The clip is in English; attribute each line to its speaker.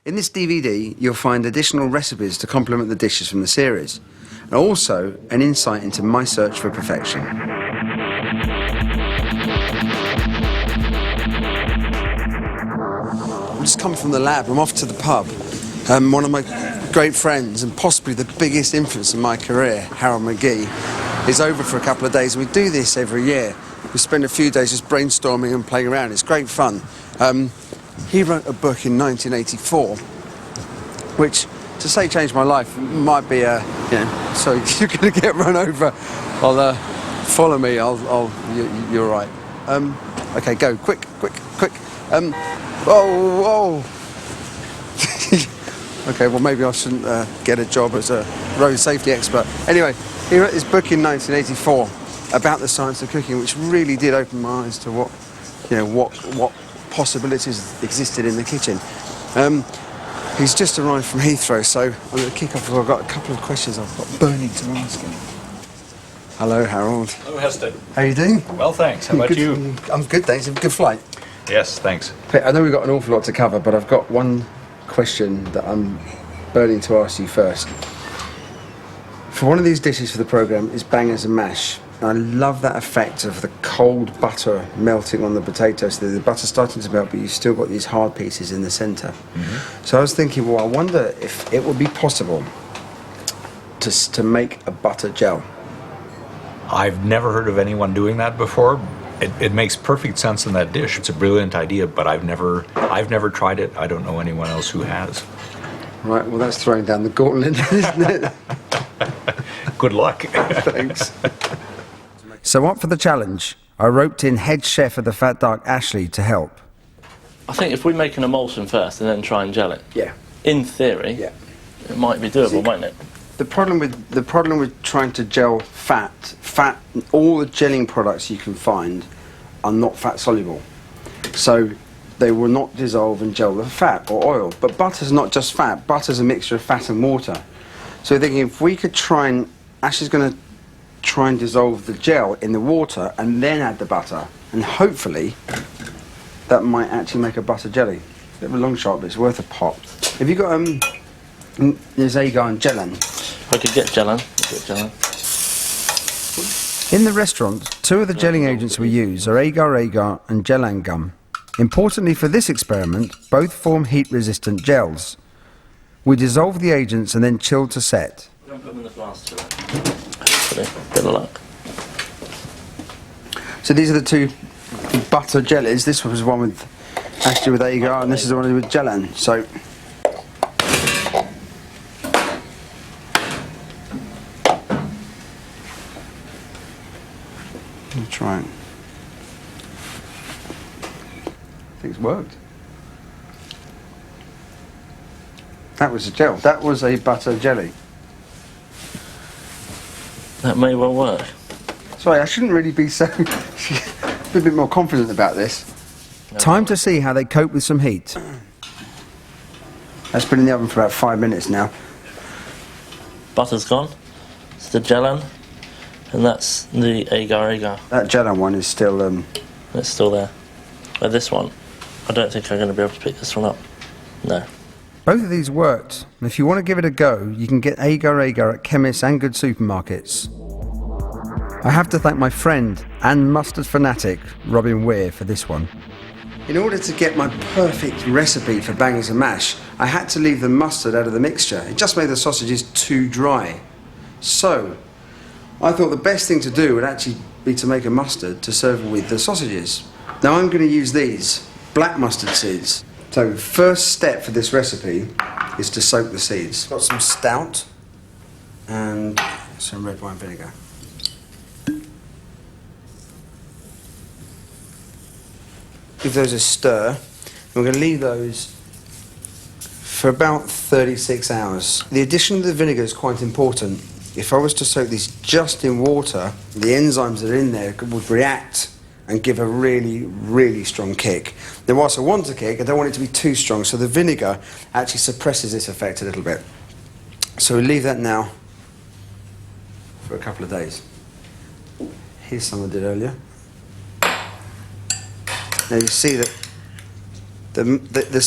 Speaker 1: In this DVD, you'll find additional recipes to complement the dishes from the series, and also an insight into my search for perfection. I've just come from the lab. I'm off to the pub. One of my great friends, and possibly the biggest influence in my career, Harold McGee, is over for a couple of days. We do this every year. We spend a few days just brainstorming and playing around. It's great fun. He wrote a book in 1984, which, to say changed my life, might be a, so you're going to get run over. I'll follow me. You're right. Okay, go quick. Whoa. Okay, well maybe I shouldn't get a job as a road safety expert. Anyway, he wrote this book in 1984 about the science of cooking, which really did open my eyes to what possibilities existed in the kitchen. He's just arrived from Heathrow, so I'm going to kick off. I've got a couple of questions I've got burning to ask him. Hello, Harold.
Speaker 2: Hello, Heston.
Speaker 1: How are you doing?
Speaker 2: Well, thanks. How about you?
Speaker 1: I'm good, thanks. A good flight.
Speaker 2: Yes, thanks.
Speaker 1: I know we've got an awful lot to cover, but I've got one question that I'm burning to ask you first. For one of these dishes for the programme is bangers and mash. I love that effect of the cold butter melting on the potatoes. The butter's starting to melt, but you've still got these hard pieces in the centre. Mm-hmm. So I was thinking, well, I wonder if it would be possible to make a butter gel.
Speaker 2: I've never heard of anyone doing that before. It makes perfect sense in that dish. It's a brilliant idea, but I've never tried it. I don't know anyone else who has.
Speaker 1: Right, well, that's throwing down the gauntlet, isn't it?
Speaker 2: Good luck.
Speaker 1: Thanks. So up for the challenge, I roped in head chef of the Fat Duck, Ashley, to help.
Speaker 3: I think if we make an emulsion first and then try and gel it,
Speaker 1: yeah,
Speaker 3: in theory,
Speaker 1: yeah,
Speaker 3: it might be doable, mightn't it?
Speaker 1: The problem with trying to gel fat, all the gelling products you can find are not fat soluble, so they will not dissolve and gel the fat or oil. But butter's not just fat. Butter's a mixture of fat and water. So thinking if we could try and Ashley's going to try and dissolve the gel in the water and then add the butter, and hopefully that might actually make a butter jelly. Bit of a long shot, but it's worth a pop. Have you got there's agar and gellan?
Speaker 3: I could get gellan.
Speaker 1: In the restaurant, two of the gelling agents we use are agar and gellan gum. Importantly for this experiment, both form heat-resistant gels. We dissolve the agents and then chill to set.
Speaker 3: Don't put them in the flask too. Hopefully, bit of luck.
Speaker 1: So these are the two butter jellies. This was one with Ashley with agar, and this is the one with gellan. So let me try it. I think it's worked. That was a gel. That was a butter jelly.
Speaker 3: That may well work.
Speaker 1: Sorry, I shouldn't really be so... be a bit more confident about this.
Speaker 3: No.
Speaker 1: Time to see how they cope with some heat. That's been in the oven for about 5 minutes now.
Speaker 3: Butter's gone. It's the gellan, and that's the agar.
Speaker 1: That gellan one is still...
Speaker 3: It's still there. But this one, I don't think I'm going to be able to pick this one up. No.
Speaker 1: Both of these worked, and if you want to give it a go, you can get agar at chemists and good supermarkets. I have to thank my friend and mustard fanatic, Robin Weir, for this one. In order to get my perfect recipe for bangers and mash, I had to leave the mustard out of the mixture. It just made the sausages too dry. So, I thought the best thing to do would actually be to make a mustard to serve with the sausages. Now I'm going to use these, black mustard seeds. So, first step for this recipe is to soak the seeds. Got some stout and some red wine vinegar. Give those a stir. We're going to leave those for about 36 hours. The addition of the vinegar is quite important. If I was to soak these just in water, the enzymes that are in there would react and give a really, really strong kick. Now, whilst I want a kick, I don't want it to be too strong, so the vinegar actually suppresses this effect a little bit. So we leave that now for a couple of days. Here's some I did earlier. Now you see that the